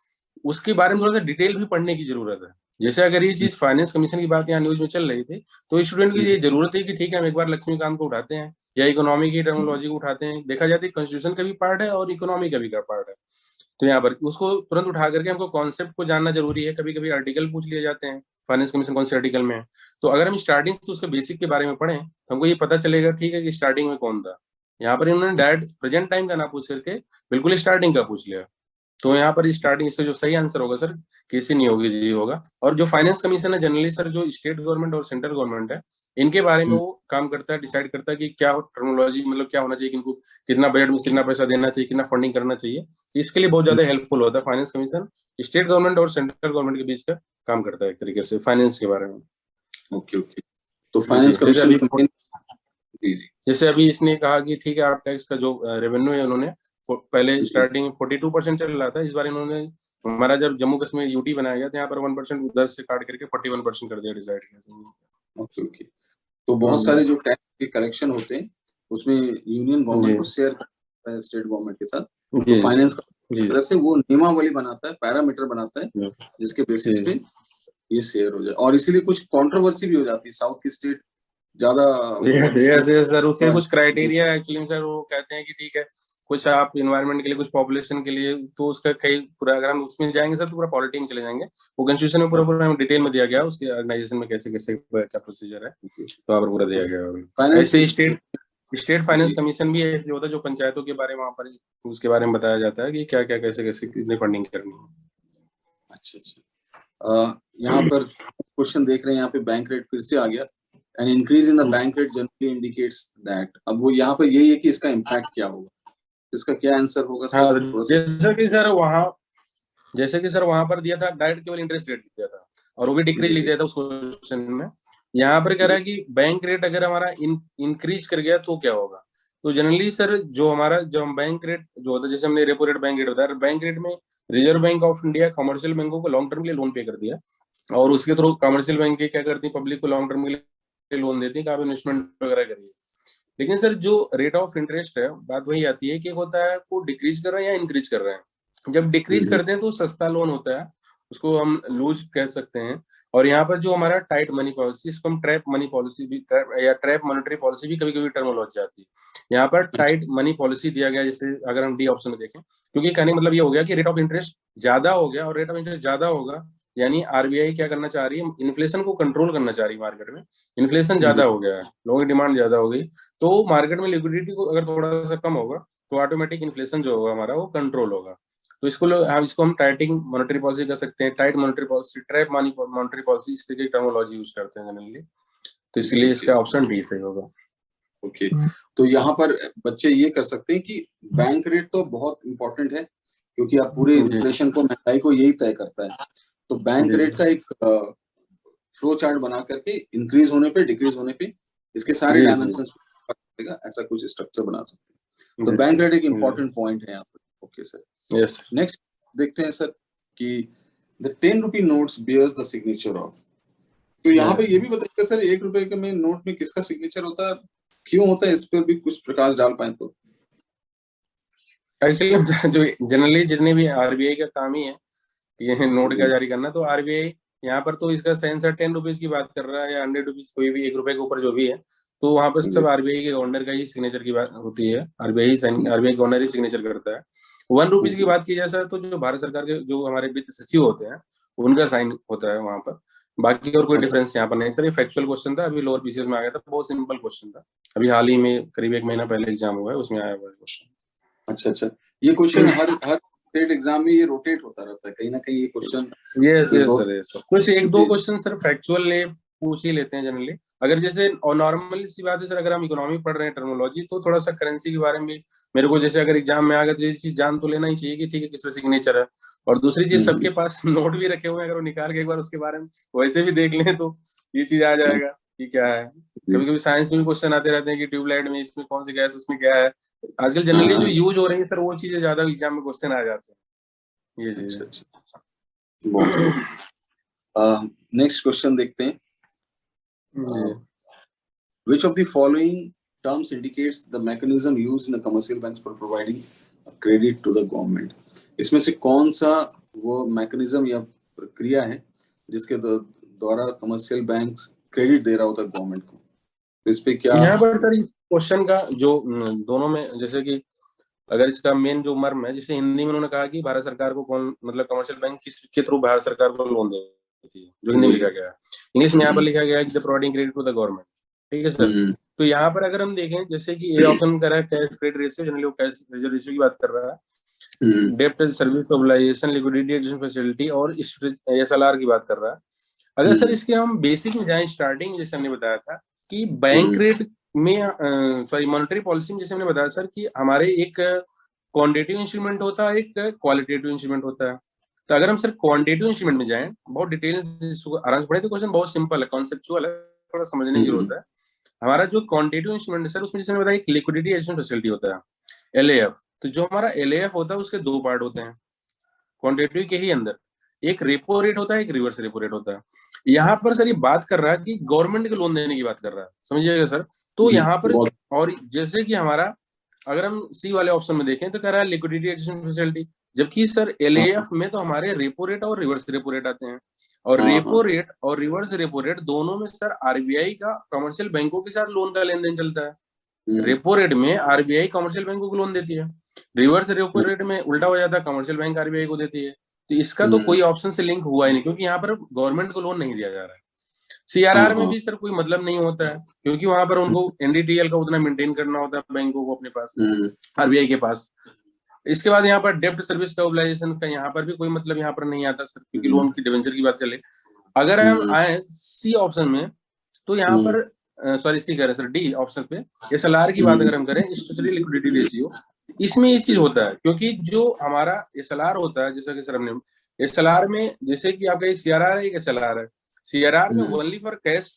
उसके बारे में थोड़ा सा डिटेल भी पढ़ने की जरूरत है। जैसे अगर ये चीज फाइनेंस कमीशन की बात यहाँ न्यूज में चल रही थी, तो स्टूडेंट की ये जरूरत है कि ठीक है हम एक बार लक्ष्मीकांत को उठाते हैं या इकोनॉमी की टर्मिनोलॉजी को उठाते हैं, देखा जाता है कॉन्स्टिट्यूशन का भी पार्ट है और इकोनॉमी का भी पार्ट है, तो यहाँ पर उसको तुरंत उठा करके हमको कॉन्सेप्ट को जानना जरूरी है। कभी कभी आर्टिकल पूछ लिए जाते हैं फाइनेंस कमीशन कौन से आर्टिकल में है, तो अगर हम स्टार्टिंग से उसके बेसिक के बारे में पढ़ें तो हमको ये पता चलेगा ठीक है कि स्टार्टिंग में कौन था। यहाँ पर इन्होंने डायरेक्ट प्रेजेंट टाइम का ना पूछ करके बिल्कुल स्टार्टिंग का पूछ लिया, तो यहाँ पर स्टार्टिंग इससे जो सही आंसर होगा सर केसी नहीं होगी जी होगा। और जो फाइनेंस कमीशन है जनरली सर जो स्टेट गवर्नमेंट और सेंट्रल गवर्नमेंट है इनके बारे में वो काम करता है, डिसाइड करता है कि क्या टर्मिनोलॉजी मतलब क्या होना चाहिए, इनको कितना बजट में कितना पैसा देना चाहिए, कितना फंडिंग करना चाहिए, इसके लिए बहुत ज्यादा हेल्पफुल होता है फाइनेंस कमीशन। स्टेट गवर्नमेंट और सेंट्रल गवर्नमेंट के बीच का काम करता है एक तरीके से फाइनेंस के बारे में। ओके ओके, तो फाइनेंस कमीशन जैसे अभी इसने कहा कि ठीक है आप टैक्स का जो रेवेन्यू है उन्होंने पहले स्टार्टिंग 42% चल रहा था, इस बार इन्होंने हमारा जब जम्मू कश्मीर यूटी बनाया गया तो यहाँ पर 1% उधर से काट करके 41% कर दिया डिसाइड किया। ओके ओके, तो बहुत सारे जो टैक्स के कलेक्शन होते हैं उसमें यूनियन गवर्नमेंट को शेयर करता है स्टेट गवर्नमेंट के साथ, तो फाइनेंस का तरह से वो नियमावली बनाता है, पैरामीटर बनाता है जिसके बेसिस पे ये शेयर हो जाए, और इसीलिए कुछ कंट्रोवर्सी भी हो जाती है, साउथ की स्टेट ज्यादा सर उसके कुछ क्राइटेरिया एक्चुअली सर वो कहते हैं कि ठीक है कुछ आप इन्वायरमेंट के लिए कुछ पॉपुलेशन के लिए, तो उसका कई पूरा अगर हम उसमें जाएंगे सर तो पूरा पॉलिटी में चले जाएंगे, वो कॉन्स्टिट्यूशन में पूरा पूरा डिटेल में दिया गया उसके ऑर्गेनाइजेशन में कैसे कैसे क्या प्रोसीजर है, तो वहाँ पर पूरा दिया गया। ऐसे स्टेट फाइनेंस कमीशन भी ऐसे होता है जो पंचायतों के बारे में वहाँ पर उसके बारे में बताया जाता है कि क्या क्या कैसे कैसे कितनी फंडिंग करनी है। अच्छा अच्छा, यहाँ पर क्वेश्चन देख रहे हैं, यहाँ पे बैंक रेट फिर से आ गया, an increase in the bank rate generally indicates that, अब वो यहाँ पर यही है कि इसका इम्पैक्ट क्या होगा, इसका क्या आंसर होगा सर? हाँ, जैसे कि सर वहां पर दिया था डायरेक्ट केवल इंटरेस्ट रेट दिया था और वो भी डिक्रीज लिख दिया था उस क्वेश्चन में। यहाँ पर कह रहा है कि बैंक रेट अगर हमारा इंक्रीज कर गया तो क्या होगा, तो जनरली सर जो हमारा जो बैंक रेट जो होता है, जैसे हमने रेपो रेट बैंक रेट बताया, बैंक रेट में reserve bank of India commercial बैंकों को लॉन्ग टर्म के लिए लोन पे कर दिया और उसके थ्रू कमर्शियल बैंक क्या करती है पब्लिक को लॉन्ग टर्म के लिए लोन देती है कि आप इन्वेस्टमेंट वगैरह करिए। लेकिन सर जो रेट ऑफ इंटरेस्ट है बात वही आती है कि होता है वो डिक्रीज कर रहे हैं या इंक्रीज कर रहे हैं। जब डिक्रीज करते हैं तो सस्ता लोन होता है, उसको हम लूज कह सकते हैं। और यहाँ पर जो हमारा टाइट मनी पॉलिसी, इसको हम ट्रैप मनी पॉलिसी भी या ट्रैप मॉनेटरी पॉलिसी भी कभी कभी टर्मिनोलॉजी आती है। यहाँ पर टाइट मनी पॉलिसी दिया गया, जैसे अगर हम डी ऑप्शन में देखें, क्योंकि कहने का मतलब ये हो गया कि रेट ऑफ इंटरेस्ट ज्यादा हो गया और रेट ऑफ इंटरेस्ट ज्यादा होगा यानी आरबीआई क्या करना चाह रही है, इन्फ्लेशन को कंट्रोल करना चाह रही है मार्केट में। इन्फ्लेशन ज्यादा हो गया है, लोगों की डिमांड ज्यादा हो गई, तो मार्केट में लिक्विडिटी को अगर थोड़ा सा कम होगा तो ऑटोमेटिक इन्फ्लेशन जो होगा हमारा वो कंट्रोल होगा। तो इसको हम टाइटिंग मॉनेटरी पॉलिसी कर सकते हैं, tight monetary policy, trap monetary policy, इस तरह की टर्मिनोलॉजी यूज करते हैं जनरली, तो इसलिए इसका ऑप्शन डी सही होगा। ओके, तो यहाँ पर बच्चे ये कर सकते हैं कि बैंक रेट तो बहुत इंपॉर्टेंट है क्योंकि आप पूरे इन्फ्लेशन को, महंगाई को यही तय करता है, तो बैंक रेट का एक फ्लो चार्ट बना करके इंक्रीज होने पे डिक्रीज होने पे इसके सारे डायमेंशंस ऐसा कुछ स्ट्रक्चर बना सकते हैं, तो बैंक रेट एक इम्पोर्टेंट पॉइंट है यहाँ पर। Okay sir, yes. नेक्स्ट देखते हैं सर कि the 10 rupee notes bears the signature of, तो यहाँ पे ये भी बताइए सर 1 रुपए के में नोट में किसका सिग्नेचर होता है, क्यों होता है, इस पर भी कुछ प्रकाश डाल पाए तो। एक्चुअली जो जनरली जितने भी आरबीआई का काम ही है ये नोट का जारी करना, तो आरबीआई यहाँ पर तो इसका सेंस 10 रुपीज की बात कर रहा है या 100 रुपीज, कोई भी 1 रुपए के ऊपर जो भी है, तो वहां पर सब आरबीआई के गवर्नर का ही सिग्नेचर की बात होती है, आरबीआई गवर्नर ही सिग्नेचर करता है। 1 रुपीज की बात की जाए सर तो जो भारत सरकार के जो हमारे वित्त सचिव होते हैं उनका साइन होता है वहां पर, बाकी और कोई डिफरेंस यहाँ पर नहीं सर। ये फैक्चुअल क्वेश्चन था, अभी लोअर पीसीएस में आ गया था, बहुत सिंपल क्वेश्चन था, अभी हाल ही में करीब 1 महीना पहले एग्जाम हुआ है उसमें आया हुआ क्वेश्चन। अच्छा अच्छा, ये क्वेश्चन हर स्टेट एग्जाम में ये रोटेट होता रहता है कहीं ना कहीं ये क्वेश्चन। यस सर, कुछ 1-2 क्वेश्चन सर फैक्चुअल ले पूछ ही लेते हैं जनरली। अगर जैसे और नॉर्मली सी बात है सर, अगर हम इकोनॉमी पढ़ रहे हैं टर्मिनोलॉजी, तो थोड़ा सा करेंसी के बारे में भी मेरे को, जैसे अगर एग्जाम में आ गया तो ये चीज जान तो लेना ही चाहिए कि ठीक है किसका सिग्नेचर है। और दूसरी चीज सबके पास नोट भी रखे हुए हैं, अगर वो निकाल के एक बार उसके बारे में वैसे भी देख लें तो ये चीज आ जाएगा कि क्या है। कभी कभी साइंस में भी क्वेश्चन आते रहते हैं कि ट्यूबलाइट में इसमें कौन सी गैस, उसमें क्या है। आजकल जनरली जो यूज हो रही है सर वो चीजें ज्यादा एग्जाम में क्वेश्चन आ जाते हैं, ये चीज है। अच्छा, बहुत। नेक्स्ट क्वेश्चन देखते हैं। Which of the following terms indicates the mechanism used in the commercial banks for providing credit to the government? इसमें से कौन सा वो मैकेनिज्म या प्रक्रिया है जिसके द्वारा कमर्शियल बैंक्स क्रेडिट दे रहा होता है गवर्नमेंट को? तो इस पे क्या यहाँ पर सर क्वेश्चन का जो दोनों में, जैसे कि अगर इसका मेन जो मर्म है, जैसे हिंदी में उन्होंने कहा कि भारत सरकार को कौन, मतलब कमर्शियल बैंक किसके थ्रू भारत सरकार को लोन देती है, जो हिंदी में लिखा गया है। इंग्लिश में यहाँ पर लिखा गया है कि providing credit to the government, ठीक है सर। तो यहाँ पर अगर हम देखें, जैसे कि ए ऑप्शन कर रहा है कैश क्रेडिट रेशियो, जनरली वो कैश रेशियो की बात कर रहा है, डेब्ट service mobilisation, liquidity addition facility और एसएलआर की बात कर रहा है। अगर सर इसके हम बेसिक में जाएं, स्टार्टिंग जैसे हमने बताया था कि बैंक रेट में, सॉरी मॉनेटरी पॉलिसी में, जैसे हमने बताया सर कि हमारे एक क्वांटिटेटिव इंस्ट्रूमेंट होता है, एक क्वालिटेटिव इंस्ट्रूमेंट होता है। तो अगर हम सर क्वांटिटेटिव इंस्ट्रूमेंट में जाएं, बहुत डिटेल आराम से पढ़े, तो क्वेश्चन बहुत सिंपल है, कॉन्सेप्चुअल है, थोड़ा समझने की जरूरत है। हमारा जो क्वांटिटेटिव इंस्ट्रूमेंट है सर, उसमें जैसे मैंने बताया एक लिक्विडिटी एडिशन फैसिलिटी होता है, एलएएफ। तो जो हमारा एलएएफ होता है उसके दो पार्ट होते हैं क्वांटिटेटिव के ही अंदर, एक रेपो रेट होता है, एक रिवर्स रेपो रेट होता है। यहाँ पर सर ये बात कर रहा है कि गवर्नमेंट को लोन देने की बात कर रहा है, समझिएगा सर। तो यहाँ पर और जैसे कि हमारा अगर हम सी वाले ऑप्शन में देखें तो कह रहा है लिक्विडिटी एडिशन फैसिलिटी, जबकि सर एलएएफ में तो हमारे रेपो रेट और रिवर्स रेपो रेट आते हैं, और रेपो रेट और रिवर्स रेपो रेट दोनों में सर आरबीआई का कमर्शियल बैंकों के साथ लोन का लेन देन चलता है। रेपो रेट में आरबीआई कमर्शियल बैंकों को लोन देती है, रिवर्स रेपो रेट में उल्टा हो जाता है, कमर्शियल बैंक आरबीआई को देती है। तो इसका तो कोई ऑप्शन से लिंक हुआ ही नहीं, क्योंकि यहाँ पर गवर्नमेंट को लोन नहीं दिया जा रहा है। सीआरआर में भी सर कोई मतलब नहीं होता है, क्योंकि वहां पर उनको एनडीटीएल का उतना मेंटेन करना होता है बैंकों को अपने पास, आरबीआई के पास। इसके बाद यहाँ पर डेब्ट सर्विस मोबिलाइजेशन का यहाँ पर भी कोई मतलब यहाँ पर नहीं आता सर, क्योंकि लोन की डिवेंचर की बात कर ले। अगर हम आए सी ऑप्शन में, तो यहाँ पर सॉरी सी कह रहे सर डी ऑप्शन पे एसएलआर की बात अगर हम करें, स्टैट्यूटरी लिक्विडिटी रेशियो, इसमें ये चीज होता है, क्योंकि जो हमारा एसएलआर होता है, जैसा कि सर हमने एसएलआर में, जैसे कि आपका एक सीआरआर है, एक एसएलआर है। सीआरआर में ओनली फॉर कैश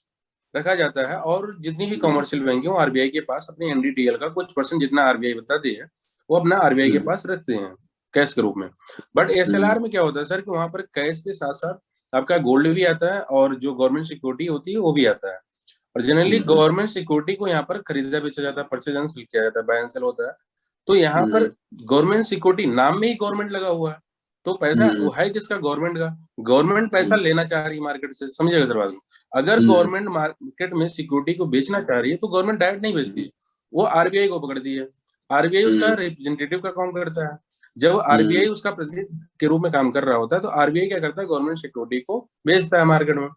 रखा जाता है, और जितनी भी कमर्शियल बैंक है वो आरबीआई के पास अपने एनडीटीएल का कुछ परसेंट जितना आरबीआई बताती है वो अपना आरबीआई के पास रखते हैं कैश के रूप में। बट एसएलआर में क्या होता है सर कि वहां पर कैश के साथ साथ आपका गोल्ड भी आता है, और जो गवर्नमेंट सिक्योरिटी होती है वो भी आता है। और जनरली गवर्नमेंट सिक्योरिटी को यहाँ पर खरीदा बेचा जाता है, परचेज एंड सेल किया जाता है, बाय एंड सेल होता है। तो यहाँ पर गवर्नमेंट सिक्योरिटी, नाम में ही गवर्नमेंट लगा हुआ है, तो पैसा वो है किसका? गवर्नमेंट का। गवर्नमेंट पैसा लेना चाह रही है मार्केट से, समझिएगा सर बात। अगर गवर्नमेंट मार्केट में सिक्योरिटी को बेचना चाह रही है तो गवर्नमेंट डायरेक्ट नहीं बेचती है, वो आरबीआई को पकड़ती है। आरबीआई उसका रिप्रेजेंटेटिव का काम करता है। जब आरबीआई उसका प्रतिनिधि के रूप में काम कर रहा होता है, तो आरबीआई क्या करता है? गवर्नमेंट सिक्योरिटी को बेचता है मार्केट में,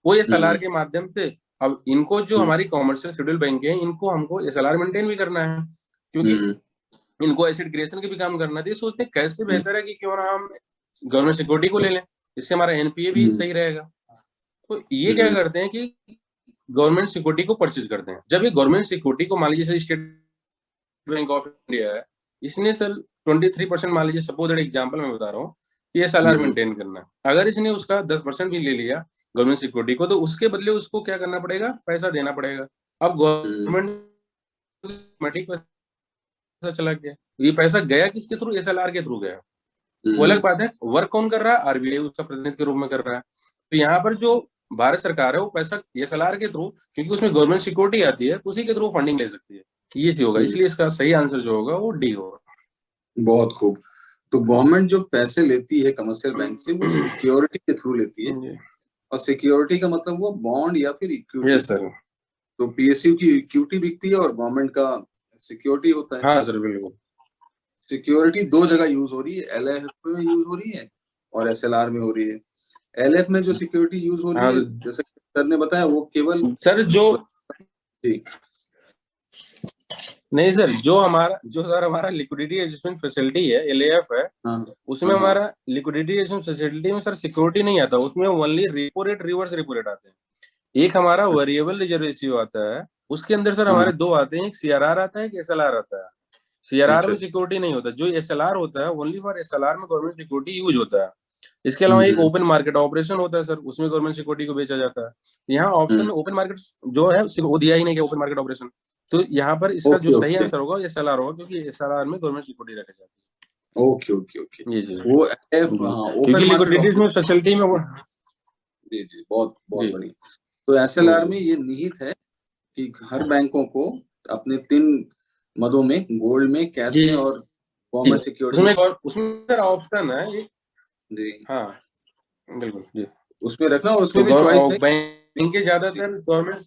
वो एसएलआर के माध्यम से। अब इनको जो हमारी कॉमर्शियल शेड्यूल बैंक है, इनको हमको एसएलआर मेंटेन भी करना है, क्योंकि इनको एसिड क्रिएशन के भी काम करना है। तो ये सोचते हैं कैसे बेहतर है कि क्यों ना हम गवर्नमेंट सिक्योरिटी को ले लें, इससे हमारा एनपीए भी सही रहेगा। तो ये क्या करते हैं कि गवर्नमेंट सिक्योरिटी को परचेज करते हैं। जब ये गवर्नमेंट सिक्योरिटी को, मान लीजिए स्टेट बैंक ऑफ इंडिया है, इसने सर 23% मान लीजिए, सपोज दैट एग्जांपल मैं बता रहा हूँ, ये एसएलआर मेंटेन करना है। अगर इसने उसका 10% भी ले लिया गवर्नमेंट सिक्योरिटी को, तो उसके बदले उसको क्या करना पड़ेगा? पैसा देना पड़ेगा। अब गवर्नमेंट पैसा चला गया, ये पैसा गया किसके थ्रू? एसएलआर के थ्रू गया। वो अलग बात है, वर्क कौन कर रहा है? आरबीआई उसका प्रतिनिधि के रूप में कर रहा है। तो यहाँ पर जो भारत सरकार है वो पैसा एसएलआर के थ्रू, क्योंकि उसमें गवर्नमेंट सिक्योरिटी आती है, तो उसी के थ्रू फंडिंग ले सकती है। ये चीज होगा, इसलिए इसका सही आंसर जो होगा वो डी होगा। बहुत खूब। तो गवर्नमेंट जो पैसे लेती है कमर्शियल बैंक से, वो सिक्योरिटी के थ्रू लेती है, और सिक्योरिटी का मतलब वो बॉन्ड या फिर इक्विटी। Yes sir. तो पीएसयू की इक्विटी बिकती है और गवर्नमेंट का सिक्योरिटी होता है। हाँ सर बिल्कुल। सिक्योरिटी दो जगह यूज हो रही है, एलएफ में यूज हो रही है और एसएलआर में हो रही है। एलएफ में जो सिक्योरिटी यूज हो रही है, जैसे सर ने बताया, वो केवल सर जो नहीं सर, जो हमारा लिक्विडिटी एडजस्टमेंट फैसिलिटी है, एलएएफ है, उसमें हमारा लिक्विडिटी एडजस्टमेंट फैसिलिटी में सर सिक्योरिटी नहीं आता, उसमें only repo rate, reverse repo rate आते हैं। एक हमारा वेरिएबल रिजर्व रेशियो आता है, उसके अंदर सर हमारे दो आते हैं, एक सीआरआर आता है, एक एसएलआर आता है। सीआरआर में सिक्योरिटी नहीं होता, जो एसएलआर होता है ओनली फॉर एसएलआर में गवर्नमेंट सिक्योरिटी यूज होता है। इसके अलावा एक ओपन मार्केट ऑपरेशन होता है सर, उसमें गवर्नमेंट सिक्योरिटी को बेचा जाता है। यहाँ ऑप्शन में ओपन मार्केट जो है वो दिया ही नहीं कि ओपन मार्केट ऑपरेशन। तो यहाँ पर इसका जो सही आंसर होगा SLR होगा, क्योंकि SLR में गवर्नमेंट सिक्योरिटी रखी जाती है। ओके ओके ओके, जी जी वो क्योंकि लिक्विडिटी में फैसिलिटी में वो। जी जी, बहुत बहुत बढ़िया। तो SLR में ये निहित है कि हर बैंकों को अपने 3 मदों में, गोल्ड में, कैश में और गवर्नमेंट सिक्योरिटी, उसमें सर ऑप्शन है जी हाँ बिल्कुल जी, उसमें रखना, और उसमें भी चॉइस है। बैंक के ज्यादातर गवर्नमेंट,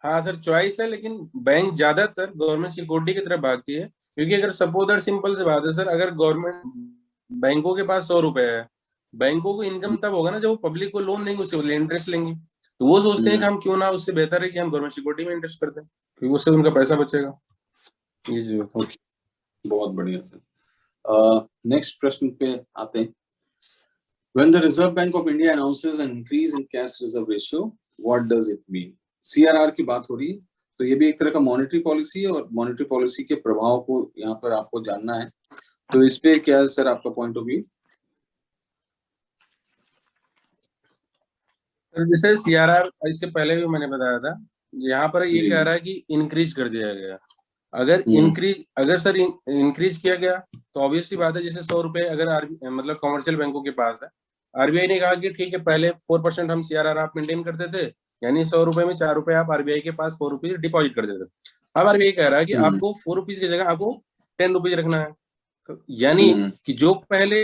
हाँ सर चॉइस है, लेकिन बैंक ज्यादातर गवर्नमेंट सिक्योरिटी की तरफ भागती है। क्योंकि अगर सपोज सिंपल से बात है सर, अगर गवर्नमेंट बैंकों के पास 100 रुपए है, बैंकों को इनकम तब होगा ना जब वो पब्लिक को लोन देंगे, उससे बदले इंटरेस्ट लेंगे। तो वो सोचते हैं कि हम क्यों ना, उससे बेहतर है कि हम गवर्नमेंट सिक्योरिटी में इन्वेस्ट करते हैं, क्योंकि उससे उनका पैसा बचेगा। बहुत बढ़िया सर। नेक्स्ट प्रश्न पे आते हैं। When the Reserve Bank of India announces an increase in cash reserve ratio, what does it mean? CRR की बात हो रही है, तो ये भी एक तरह का मॉनेटरी पॉलिसी है, और मॉनेटरी पॉलिसी के प्रभाव को यहाँ पर आपको जानना है। तो इस पे क्या है सर आपका पॉइंट ऑफ व्यू? जैसे CRR इससे पहले भी मैंने बताया था, यहाँ पर ये कह रहा है कि इंक्रीज कर दिया गया। अगर सर इंक्रीज किया गया तो ऑब्वियस सी बात है, जैसे 100 रुपए अगर मतलब कमर्शियल बैंकों के पास है, RBI ने कहा कि ठीक है पहले 4% हम CRR आप मेंटेन करते थे, यानी 100 रुपए में 4 रुपए आप RBI के पास 4 रुपीज डिपॉजिट कर देते थे। अब RBI कह रहा है कि आपको 4 रुपीज की जगह आपको 10 रुपीज रखना है। तो यानी कि जो पहले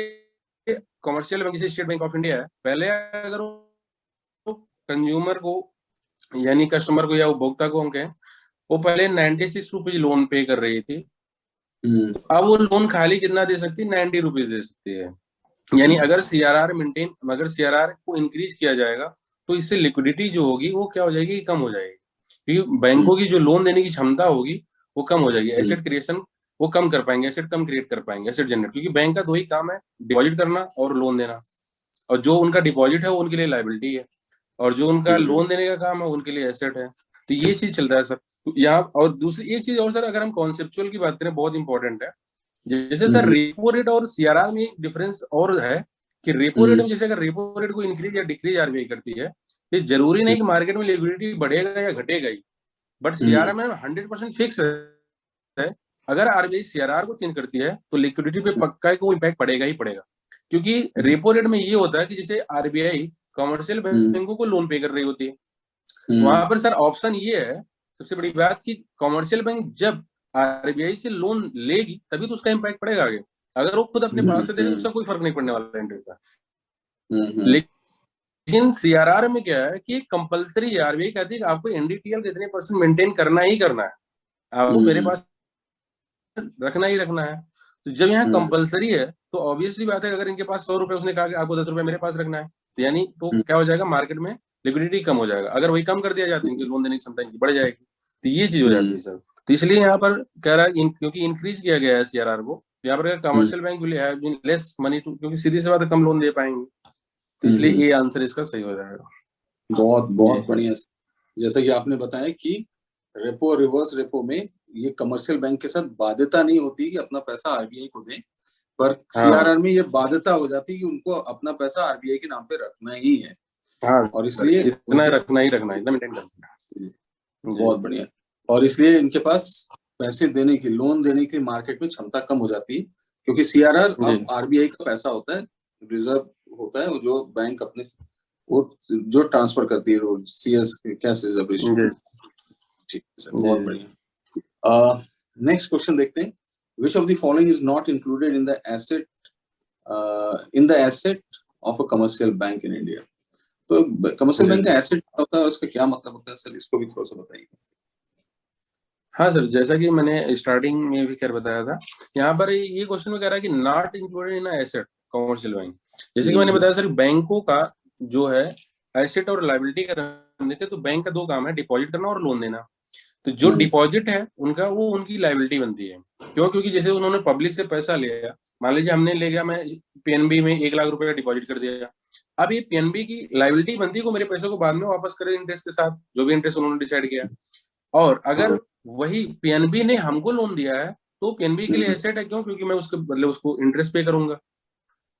कमर्शियल बैंक जैसे स्टेट बैंक ऑफ इंडिया है, पहले अगर कंज्यूमर को यानी कस्टमर को या उपभोक्ता को हम कहें, वो पहले 96 रुपीज लोन पे कर रही थी, तो अब वो लोन खाली कितना दे सकती है? 90 रुपीज दे सकती है। यानी अगर CRR को इंक्रीज किया जाएगा तो इससे लिक्विडिटी जो होगी वो क्या हो जाएगी? कम हो जाएगी, क्योंकि बैंकों की जो लोन देने की क्षमता होगी वो कम हो जाएगी। एसेट क्रिएशन वो कम कर पाएंगे, एसेट कम क्रिएट कर पाएंगे, एसेट जनरेट, क्योंकि बैंक का 2 ही काम है, डिपॉजिट करना और लोन देना। और जो उनका डिपॉजिट है वो उनके लिए लायबिलिटी है, और जो उनका लोन देने का काम है उनके लिए एसेट है। तो ये चीज चलता है सर। तो यहाँ और दूसरी एक चीज और सर, अगर हम कॉन्सेप्चुअल की बात करें, बहुत इंपॉर्टेंट है। जैसे सर रेपो रेट और CRR में एक डिफरेंस और है कि रेपो रेट में जैसे अगर रेपो रेट को इंक्रीज या डिक्रीज RBI करती है, तो जरूरी नहीं कि मार्केट में लिक्विडिटी बढ़ेगा या घटेगा ही, बट CRR में 100% फिक्स है। अगर RBI CRR को चेंज करती है तो लिक्विडिटी पे पक्का को इम्पैक्ट पड़ेगा ही पड़ेगा, क्योंकि रेपो रेट में ये होता है कि जैसे RBI कमर्शियल बैंकों को लोन पे कर रही होती है, वहां पर सर ऑप्शन ये है सबसे बड़ी बात कि कमर्शियल बैंक जब RBI से लोन लेगी तभी तो उसका इम्पैक्ट पड़ेगा आगे। अगर वो खुद अपने पास से देगा तो उसका कोई फर्क नहीं पड़ने वाला इंटरेस्ट का। लेकिन CRR में क्या है कि कंपलसरी RBI कहती है कि आपको NDTL कितने % मेंटेन करना ही करना है, आपको मेरे पास रखना ही रखना है। तो जब यहाँ कंपलसरी है तो ऑब्वियसली बात है, अगर इनके पास 100 रुपए, उसने कहा कि आपको 10 रुपए मेरे पास रखना है, तो यानी तो क्या हो जाएगा? मार्केट में लिक्विडिटी कम हो जाएगा। अगर वही कम कर दिया जाता है, इनकी लोन देने की क्षमता इनकी बढ़ जाएगी, तो ये चीज हो जाती है सर। तो इसलिए यहाँ पर कह रहा है क्योंकि इंक्रीज किया गया है CRR को, यहाँ पर commercial bank will have less money to, क्योंकि सीधी सी बात है कम लोन दे पाएंगे, तो इसलिए ये आंसर इसका सही हो जाएगा। बहुत बहुत बढ़िया। जैसा कि आपने बताया कि रेपो रिवर्स रेपो में ये कमर्शियल बैंक के साथ बाध्यता नहीं होती कि अपना पैसा RBI को दें, पर CRR में ये बाध्यता हो जाती है कि उनको अपना पैसा RBI के नाम पे रखना ही है। और इसलिए इतना रखना ही रखना है, इतना मेंटेन करना है। बहुत बढ़िया। और इसलिए इनके पास पैसे देने की, लोन देने की मार्केट में क्षमता कम हो जाती है, क्योंकि CRR अब RBI का पैसा होता है, रिजर्व होता है, जो बैंक अपने वो जो ट्रांसफर करती है रोज CS कैश रिजर्व रेशियो। ठीक है सर, बहुत बढ़िया। नेक्स्ट क्वेश्चन देखते हैं। Which of the following is not included in the asset of a commercial bank in India? तो कमर्शियल बैंक का एसेट होता है और उसका क्या मतलब होता है सर, इसको भी थोड़ा सा बताइए। हाँ सर, जैसा कि मैंने स्टार्टिंग में भी कर बताया था, यहाँ पर ये क्वेश्चन में कह रहा है कि not included in asset commercial bank. जैसे कि मैंने बताया सर, बैंकों का जो है एसेट और लायबिलिटी का देखे तो बैंक का 2 काम है, डिपॉजिट करना और लोन देना। तो जो डिपॉजिट है उनका, वो उनकी लायबिलिटी बनती है। क्यों? क्योंकि जैसे उन्होंने पब्लिक से पैसा लिया, मान लीजिए हमने ले गया, मैं PNB में 1 लाख रुपए का डिपॉजिट कर दिया, अब ये PNB की लायबिलिटी बनती है को मेरे पैसे को बाद में वापस करे इंटरेस्ट के साथ, जो भी इंटरेस्ट उन्होंने डिसाइड किया। और अगर वही PNB ने हमको लोन दिया है तो PNB के लिए एसेट है। क्यों? क्योंकि मैं उसके बदले उसको इंटरेस्ट पे करूंगा।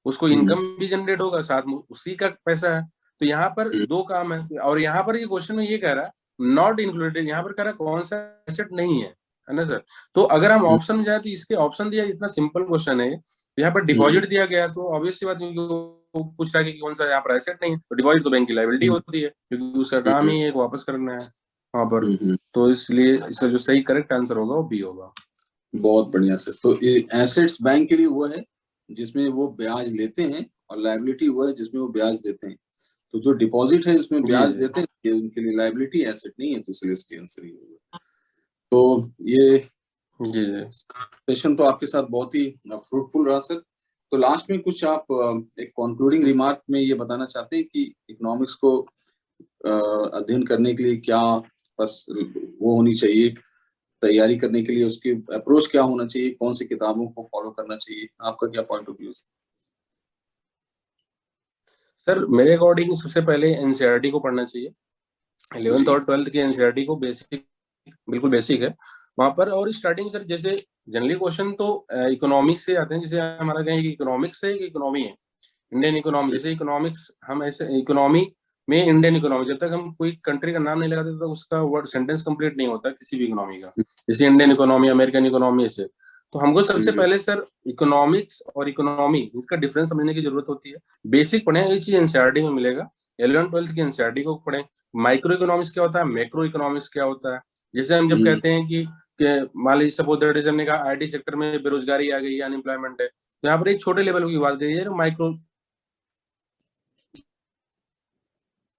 उसको इनकम भी जनरेट होगा, साथ में उसी का पैसा है। तो यहाँ पर दो काम है, और यहाँ पर ये क्वेश्चन में ये कह रहा है नॉट इंक्लूडेड, यहाँ पर कह रहा है कौन सा एसेट नहीं है ना सर। तो अगर हम ऑप्शन में जाए तो इसके ऑप्शन दिया, इतना सिंपल क्वेश्चन है। यहाँ पर डिपॉजिट दिया गया, तो ऑब्वियस सी बात है, वो पूछ रहा है कि कौन सा यहाँ पर एसेट नहीं है, तो डिपॉजिट तो बैंक की लायबिलिटी होती है, क्योंकि उसका काम ही एक वापस करना है वहां पर। तो इसलिए इसका जो सही करेक्ट आंसर होगा वो बी होगा। बहुत बढ़िया सर। तो एसेट्स बैंक के लिए वो है जिसमें वो ब्याज लेते हैं, और लायबिलिटी वो है जिसमें वो ब्याज देते हैं। तो जो डिपॉजिट है उसमें ब्याज देते हैं, ये उनके लिए लायबिलिटी, एसेट नहीं है, तो इसलिए इसके आंसर ही होगा। तो ये जी सेशन तो आपके साथ बहुत ही फ्रूटफुल रहा सर। तो लास्ट में कुछ आप एक कंक्लूडिंग रिमार्क में ये बताना चाहते हैं कि इकोनॉमिक्स को अध्ययन करने के लिए क्या बस वो होनी चाहिए, तैयारी करने के लिए उसकी अप्रोच क्या होना चाहिए, कौन सी किताबों को फॉलो करना चाहिए, आपका क्या पॉइंट ऑफ व्यू है? सर मेरे अकॉर्डिंग सबसे पहले एनसीईआरटी को पढ़ना चाहिए। 11th और 12th के एनसीईआरटी को बेसिक, बिल्कुल बेसिक है वहां पर। और स्टार्टिंग सर जैसे जनरली क्वेश्चन तो इकोनॉमिक्स से आते हैं, जैसे हमारा कहें कि इकोनॉमिक्स है कि इकोनॉमी है, इंडियन इकोनॉमी। जैसे इकोनॉमिक्स हम ऐसे इकोनॉमी में इंडियन इकोनॉमी, जब तक हम कोई कंट्री का नाम नहीं लगाते तब उसका वर्ड सेंटेंस कंप्लीट नहीं होता किसी भी इकोनॉमी का। जैसे इंडियन इकोनॉमी, अमेरिकन इकोनॉमी, ऐसे। तो हमको सबसे पहले सर इकोनॉमिक्स और इकोनॉमी इसका डिफरेंस समझने की जरूरत होती है। बेसिक पढ़े, ये चीज एनसीईआरटी में मिलेगा। 11th 12th की एनसीईआरटी को पढ़े। माइक्रो इकोनॉमिक्स क्या होता है, मैक्रो इकोनॉमिक्स क्या होता है। जैसे हम जब कहते हैं कि मान लीजिए सपोज दैट हमने कहा आईटी सेक्टर में बेरोजगारी आ गई है, अनएम्प्लॉयमेंट है, तो यहाँ पर एक छोटे लेवल की बात कही है, माइक्रो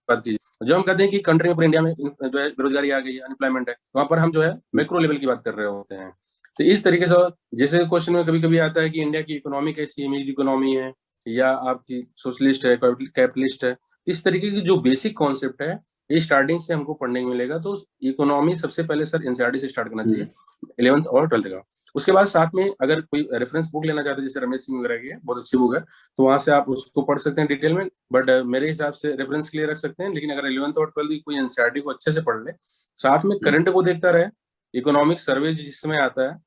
बात कीजिए। जब हम कहते हैं कि कंट्री में, पर इंडिया में जो है बेरोजगारी आ गई है, अनएम्प्लॉयमेंट है, वहां पर हम जो है मैक्रो लेवल की बात कर रहे होते हैं। तो इस तरीके से जैसे क्वेश्चन में कभी कभी आता है कि इंडिया की इकोनॉमी कैसी है, मिडिल इकोनॉमी है या आपकी सोशलिस्ट है, कैपिटलिस्ट है, इस तरीके की जो बेसिक कॉन्सेप्ट है ये स्टार्टिंग से हमको पढ़ने को मिलेगा। तो इकोनॉमी सबसे पहले सर एनसीईआरटी से स्टार्ट करना चाहिए 11th और 12th का। उसके बाद साथ में अगर कोई रेफरेंस बुक लेना चाहते हैं, जैसे रमेश सिंह वगैरह की है, बहुत अच्छी बुक है, तो वहां से आप उसको पढ़ सकते हैं डिटेल में। बट मेरे हिसाब से रेफरेंस के लिए रख सकते हैं। लेकिन अगर 11th और 12th की कोई एनसीईआरटी को अच्छे से पढ़ ले, साथ में करंट को देखता रहे, इकोनॉमिक सर्वे जिस समय आता है,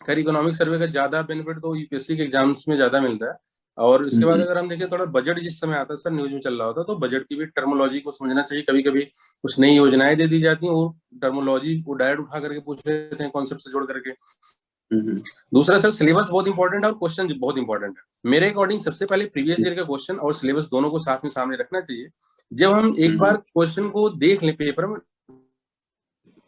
खैर इकोनॉमिक सर्वे का ज्यादा बेनिफिट तो यूपीएससी के एग्जाम्स में ज्यादा मिलता है। और इसके बाद अगर हम देखें थोड़ा बजट जिस समय आता है सर, न्यूज में चल रहा होता है, तो बजट की भी टर्मोलॉजी को समझना चाहिए। कभी कभी कुछ नई योजनाएं दे दी जाती हैं, वो टर्मोलॉजी वो डायरेक्ट उठा करके पूछ लेते हैं कॉन्सेप्ट से जोड़ करके। दूसरा सर सिलेबस बहुत इंपॉर्टेंट है और क्वेश्चन बहुत इंपॉर्टेंट है। मेरे अकॉर्डिंग सबसे पहले प्रीवियस ईयर का क्वेश्चन और सिलेबस दोनों को साथ में सामने रखना चाहिए। जब हम एक बार क्वेश्चन को देख लें पेपर में,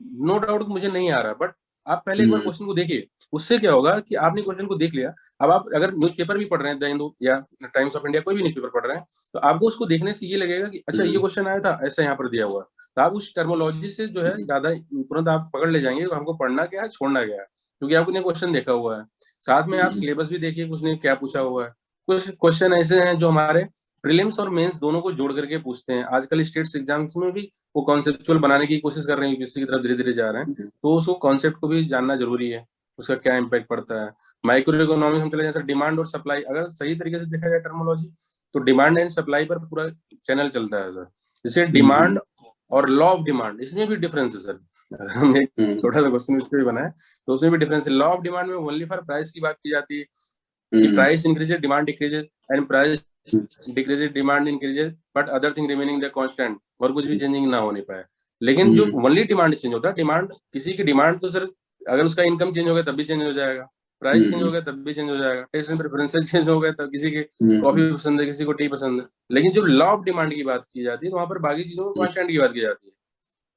नो डाउट मुझे नहीं आ रहा, बट आप पहले एक बार क्वेश्चन को देखिए। उससे क्या होगा कि आपने क्वेश्चन को देख लिया, अब आप अगर न्यूज़पेपर भी पढ़ रहे हैं, द हिंदू या टाइम्स ऑफ इंडिया, कोई भी न्यूज़पेपर पढ़ रहे हैं, तो आपको उसको देखने से ये लगेगा कि अच्छा ये क्वेश्चन आया था, ऐसा यहाँ पर दिया हुआ। तो आप उस टर्मोलॉजी से जो है ज्यादा तुरंत आप पकड़ ले जाएंगे हमको पढ़ना क्या है, छोड़ना क्या है, क्योंकि आपने क्वेश्चन देखा हुआ है। साथ में आप सिलेबस भी देखिए उसने क्या पूछा हुआ है। कुछ क्वेश्चन ऐसे हैं जो हमारे प्रीलिम्स और मेंस दोनों को जोड़ करके पूछते हैं। आजकल स्टेट्स एग्जाम्स में भी वो कॉन्सेप्चुअल बनाने की कोशिश कर रहे हैं, यूपीएससी की तरफ धीरे धीरे जा रहे हैं। तो उसको कॉन्सेप्ट को भी जानना जरूरी है, उसका क्या इम्पैक्ट पड़ता है। माइक्रो इकोनॉमिक्स हम चले जाए, डिमांड और सप्लाई, अगर सही तरीके से देखा जाए टर्मोलॉजी, तो डिमांड एंड सप्लाई पर पूरा चैनल चलता है सर। जैसे डिमांड और लॉ ऑफ डिमांड, इसमें भी डिफरेंस है सर। हम एक छोटा सा क्वेश्चन इसमें भी बनाए, तो उसमें भी डिफरेंस है। लॉ ऑफ डिमांड में ओनली फॉर प्राइस की बात की जाती है कि price increases demand decreases, and price decreases demand increases, but other thing remaining the constant, और कुछ भी चेंजिंग ना होने पाए। लेकिन जो ओनली डिमांड चेंज होता है, डिमांड किसी की डिमांड तो सर अगर उसका इनकम चेंज हो गया तब भी चेंज हो जाएगा, प्राइस चेंज हो गया तब भी चेंज हो जाएगा, टेस्ट एंड प्रेफरेंसेस चेंज हो गया तब किसी के कॉफी पसंद है, किसी को टी पसंद है। लेकिन जो लॉ ऑफ डिमांड की बात की जाती है तो वहां पर बाकी चीजों में कांस्टेंट की बात की जाती है।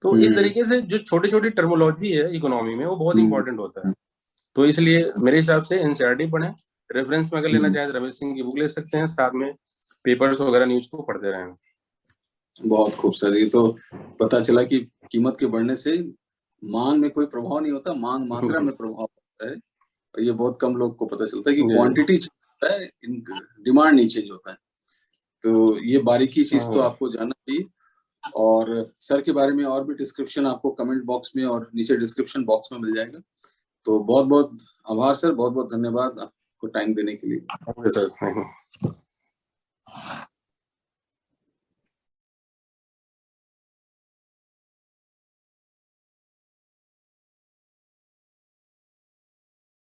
तो इस तरीके से जो छोटी छोटी टर्मोलॉजी है इकोनॉमी में, वो बहुत इंपॉर्टेंट होता है। तो इसलिए मेरे हिसाब से एनसीईआरटी पढ़ें। रेफरेंस में अगर लेना चाहें तो रमेश सिंह की बुक ले सकते हैं, साथ में पेपर्स वगैरह न्यूज को पढ़ते रहें। बहुत खूब सर। ये तो पता चला कि कीमत के बढ़ने से मांग में कोई प्रभाव नहीं होता, मांग मात्रा में प्रभाव होता है। और ये बहुत कम लोग को पता चलता है कि क्वांटिटी चेंज होता है, डिमांड नहीं चेंज होता है। तो ये बारीकी चीज तो आपको जानना चाहिए। और सर के बारे में और भी डिस्क्रिप्शन आपको कमेंट बॉक्स में और नीचे डिस्क्रिप्शन बॉक्स में मिल जाएगा। तो बहुत बहुत आभार सर, बहुत बहुत धन्यवाद आपको टाइम देने के लिए। सर